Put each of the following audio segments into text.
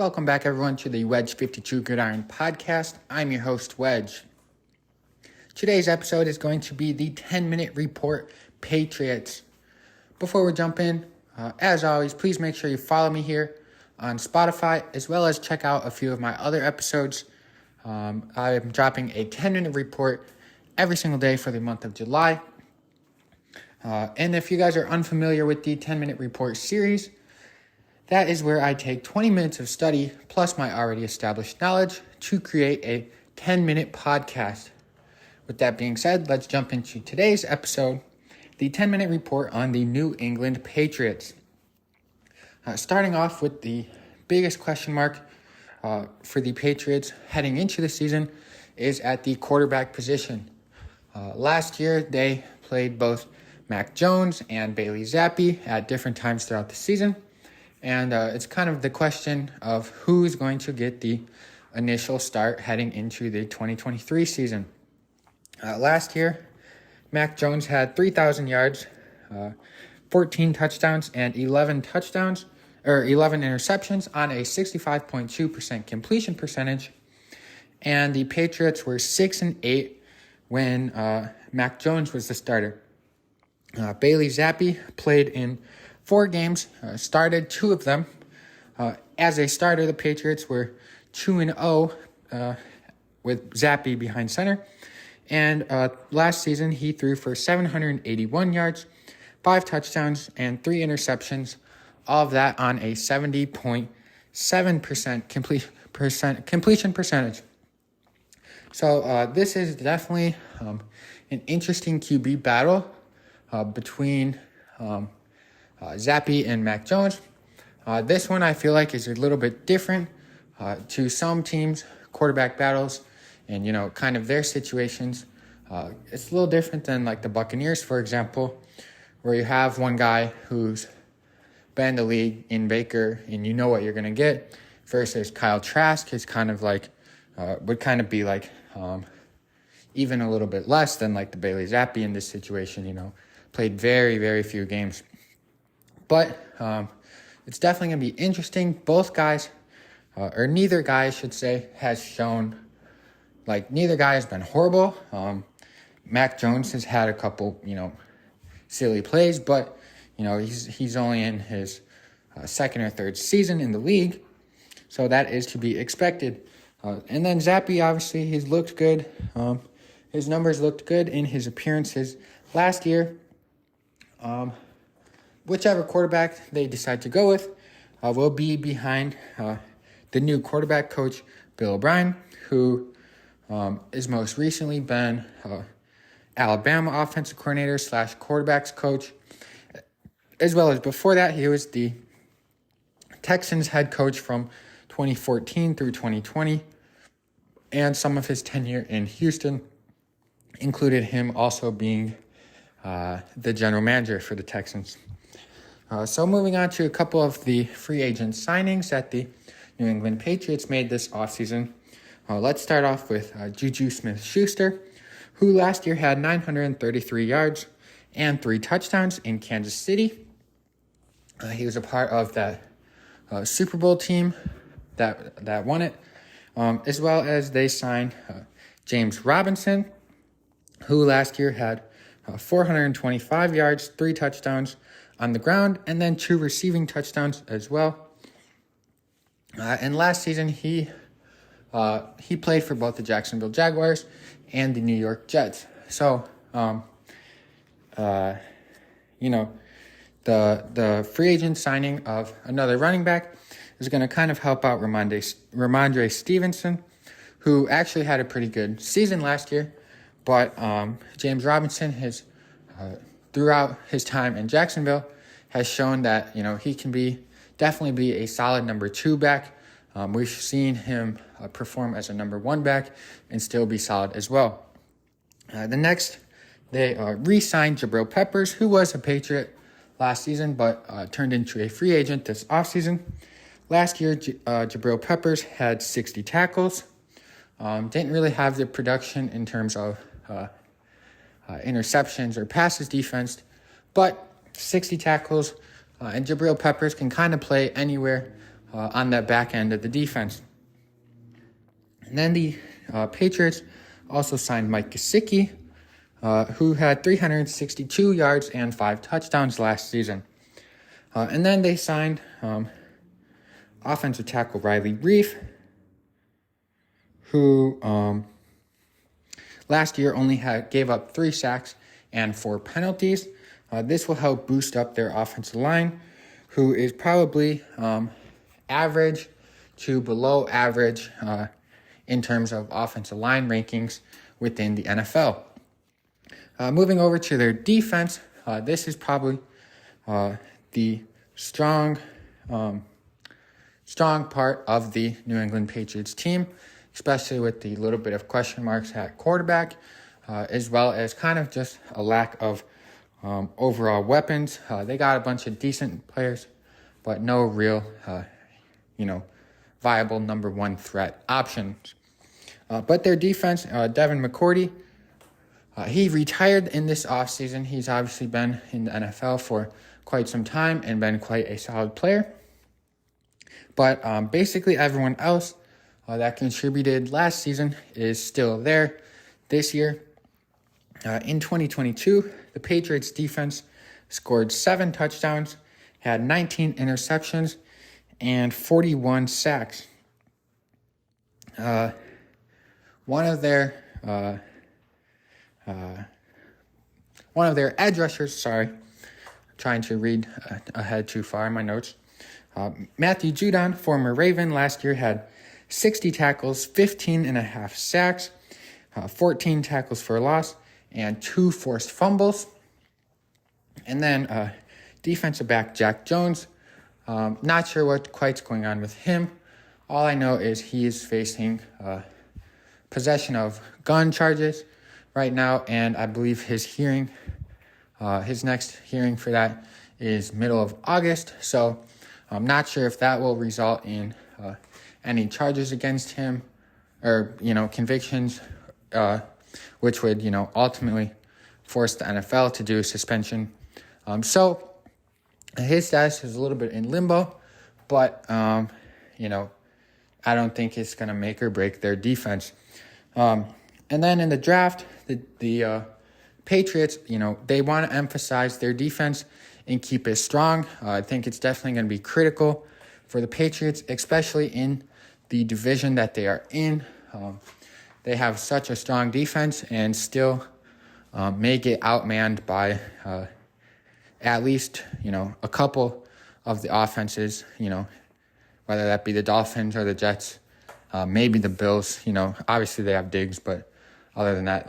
Welcome back, everyone, to the Wedge 52 Gridiron podcast. I'm your host, Wedge. Today's episode is going to be the 10-minute report Patriots. Before we jump in, as always, please make sure you follow me here on Spotify, as well as check out a few of my other episodes. I'm dropping a 10-minute report every single day for the month of July. And if you guys are unfamiliar with the 10-minute report series, that is where I take 20 minutes of study plus my already established knowledge to create a 10-minute podcast. With that being said, let's jump into today's episode, the 10-minute report on the New England Patriots. Starting off with the biggest question mark for the Patriots heading into the season is at the quarterback position. Last year, they played both Mac Jones and Bailey Zappi at different times throughout the season. And it's kind of the question of who's going to get the initial start heading into the 2023 season. Last year, Mac Jones had 3,000 yards, 14 touchdowns, and 11 interceptions on a 65.2% completion percentage. And the Patriots were 6-8 when Mac Jones was the starter. Bailey Zappi played in 4 games, started 2 of them. As a starter, the Patriots were 2-0 with Zappi behind center. And last season, he threw for 781 yards, 5 touchdowns, and 3 interceptions. All of that on a 70.7% completion percentage. So this is definitely an interesting QB battle between Zappi and Mac Jones. This one I feel like is a little bit different to some teams' quarterback battles and, kind of their situations. It's a little different than like the Buccaneers, for example, where you have one guy who's been in the league in Baker and you know what you're going to get, versus Kyle Trask is kind of like, would kind of be like even a little bit less than like the Bailey Zappi in this situation, played very, very few games. But it's definitely going to be interesting. Both guys, or neither guy, I should say, has shown, neither guy has been horrible. Mac Jones has had a couple, silly plays, but, he's only in his second or third season in the league. So that is to be expected. And then Zappi, obviously, he's looked good. His numbers looked good in his appearances last year. Whichever quarterback they decide to go with will be behind the new quarterback coach, Bill O'Brien, who is most recently been Alabama offensive coordinator / quarterbacks coach. As well as before that, he was the Texans head coach from 2014 through 2020. And some of his tenure in Houston included him also being the general manager for the Texans. So moving on to a couple of the free agent signings that the New England Patriots made this offseason. Let's start off with Juju Smith-Schuster, who last year had 933 yards and 3 touchdowns in Kansas City. He was a part of that Super Bowl team that won it, as well as they signed James Robinson, who last year had 425 yards, 3 touchdowns on the ground, and then 2 receiving touchdowns as well. And last season, he played for both the Jacksonville Jaguars and the New York Jets. So, the free agent signing of another running back is going to kind of help out Ramondre Stevenson, who actually had a pretty good season last year. But James Robinson has, throughout his time in Jacksonville, has shown that, he can definitely be a solid number 2 back. We've seen him perform as a number 1 back and still be solid as well. The next, they re-signed Jabril Peppers, who was a Patriot last season, but turned into a free agent this offseason. Last year, Jabril Peppers had 60 tackles. Didn't really have the production in terms of interceptions or passes defense, but 60 tackles, and Jabril Peppers can kind of play anywhere on the back end of the defense. And then the Patriots also signed Mike Gesicki, who had 362 yards and 5 touchdowns last season. And then they signed offensive tackle Riley Reef, who last year only gave up 3 sacks and 4 penalties. This will help boost up their offensive line, who is probably average to below average in terms of offensive line rankings within the NFL. Moving over to their defense, this is probably the strong part of the New England Patriots team, especially with the little bit of question marks at quarterback, as well as kind of just a lack of overall weapons. They got a bunch of decent players, but no real, viable number one threat options. But their defense, Devin McCourty, he retired in this offseason. He's obviously been in the NFL for quite some time and been quite a solid player. But basically everyone else that contributed last season is still there this year. In 2022, the Patriots defense scored 7 touchdowns, had 19 interceptions, and 41 sacks. One of their edge rushers, trying to read ahead too far in my notes. Matthew Judon, former Raven, last year had 60 tackles, 15 and a half sacks, 14 tackles for a loss, and 2 forced fumbles. And then defensive back Jack Jones, not sure what quite's going on with him. All I know is he is facing possession of gun charges right now, and I believe his next hearing for that is middle of August. So I'm not sure if that will result in any charges against him or, convictions, which would, ultimately force the NFL to do a suspension. So his status is a little bit in limbo, but, I don't think it's going to make or break their defense. And then in the draft, the Patriots, they want to emphasize their defense and keep it strong. I think it's definitely going to be critical for the Patriots, especially in the division that they are in. They have such a strong defense and still may get outmanned by at least, a couple of the offenses, whether that be the Dolphins or the Jets, maybe the Bills. Obviously they have Diggs, but other than that,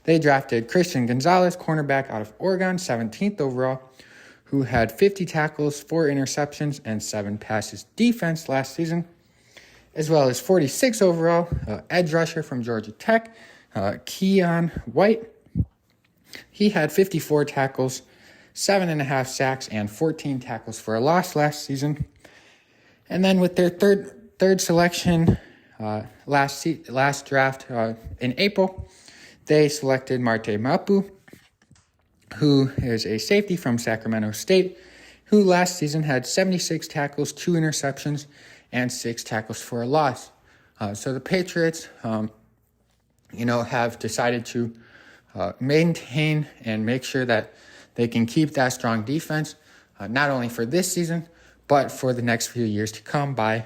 they drafted Christian Gonzalez, cornerback out of Oregon, 17th overall, who had 50 tackles, 4 interceptions, and 7 passes defense last season, as well as 46 overall, edge rusher from Georgia Tech, Keon White. He had 54 tackles, 7.5 sacks, and 14 tackles for a loss last season. And then with their third selection last draft in April, they selected Marte Mapu, who is a safety from Sacramento State, who last season had 76 tackles, 2 interceptions, and 6 tackles for a loss. So the Patriots, have decided to maintain and make sure that they can keep that strong defense, not only for this season, but for the next few years to come by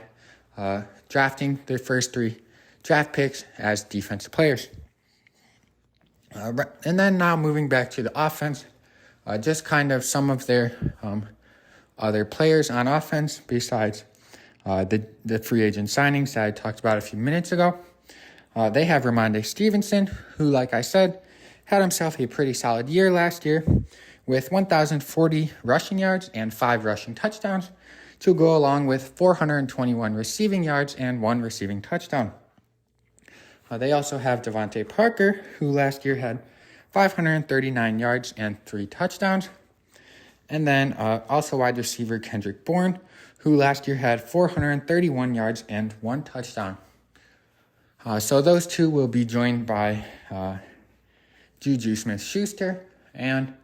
drafting their first 3 draft picks as defensive players. And then now moving back to the offense, just kind of some of their other players on offense besides the free agent signings that I talked about a few minutes ago. They have Ramondre Stevenson, who, like I said, had himself a pretty solid year last year with 1,040 rushing yards and 5 rushing touchdowns to go along with 421 receiving yards and 1 receiving touchdown. They also have Devontae Parker, who last year had 539 yards and 3 touchdowns. And then also wide receiver Kendrick Bourne, who last year had 431 yards and 1 touchdown. So those two will be joined by Juju Smith-Schuster and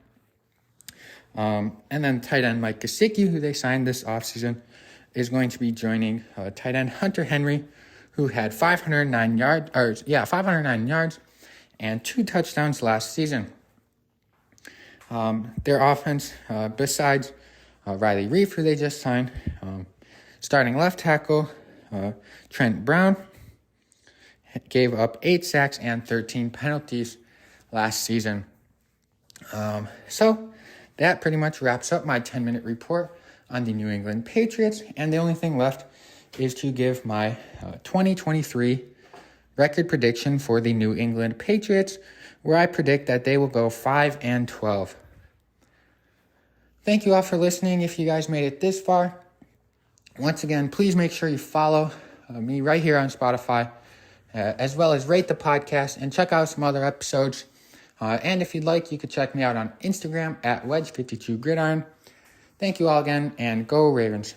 then tight end Mike Gesicki, who they signed this offseason, is going to be joining tight end Hunter Henry, who had 509 yards and 2 touchdowns last season. Their offense, besides Riley Reef, who they just signed, starting left tackle Trent Brown gave up 8 sacks and 13 penalties last season. So that pretty much wraps up my 10-minute report on the New England Patriots, and the only thing left is to give my 2023 record prediction for the New England Patriots, where I predict that they will go 5-12. Thank you all for listening. If you guys made it this far, once again, please make sure you follow me right here on Spotify, as well as rate the podcast and check out some other episodes. And if you'd like, you could check me out on Instagram at Wedge52Gridiron. Thank you all again, and go Ravens.